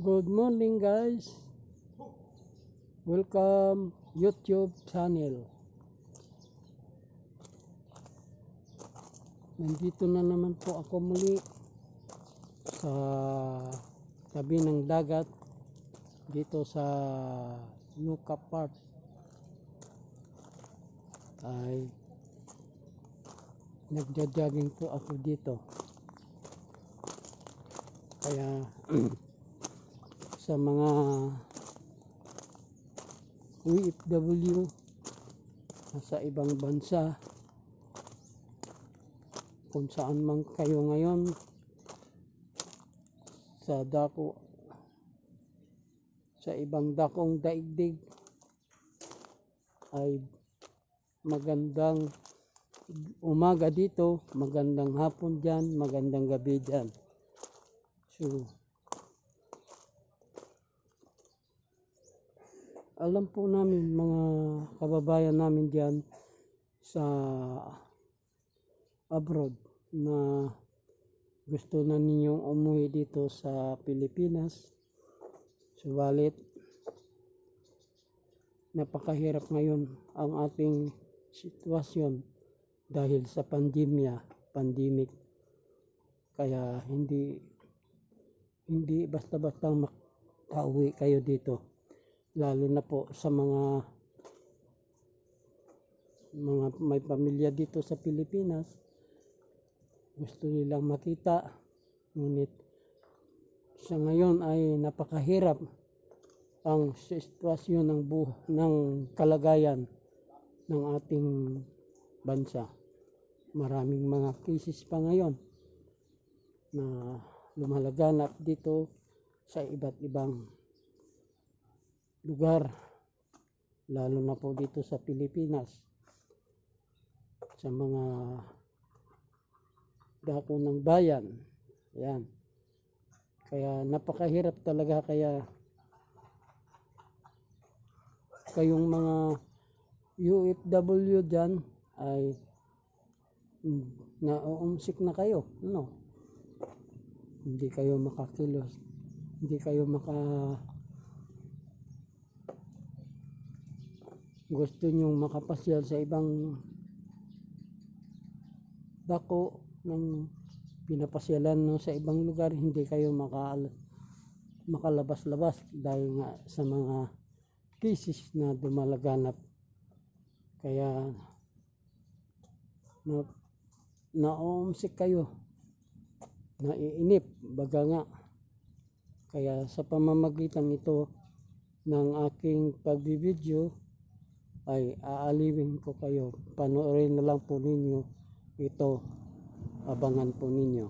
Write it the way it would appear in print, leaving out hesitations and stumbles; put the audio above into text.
Good morning guys. Welcome YouTube channel. Nandito na naman po ako muli sa tabi ng dagat dito sa Luca Park. Ay nagja-jogging po ako dito. Kaya sa mga OFW sa ibang bansa, kung saan man kayo ngayon, sa dako, sa ibang dakong daigdig, ay magandang umaga dito, magandang hapon dyan, magandang gabi dyan. So alam po namin mga kababayan namin diyan sa abroad na gusto na ninyong umuwi dito sa Pilipinas, subalit napakahirap ngayon ang ating sitwasyon dahil sa pandemic, kaya hindi basta-basta makauwi kayo dito, lalo na po sa mga may pamilya dito sa Pilipinas. Gusto nilang makita, ngunit sa ngayon ay napakahirap ang sitwasyon ng kalagayan ng ating bansa. Maraming mga cases pa ngayon na lumalaganap dito sa iba't ibang lugar, lalo na po dito sa Pilipinas, sa mga dako ng bayan. Yan, kaya napakahirap talaga. Kaya kayong mga OFW dyan ay nauumsik na kayo, no? Hindi kayo makakilos, hindi kayo gusto nyong makapasyal sa ibang dako ng pinapasyalan no, sa ibang lugar, hindi kayo makalabas-labas dahil nga sa mga cases na dumalaganap. Kaya nauumsik kayo, naiinip baga nga. Kaya sa pamamagitan ito ng aking pagbibideo ay aalawin ko kayo, panoorin na lang po ninyo ito, abangan po ninyo.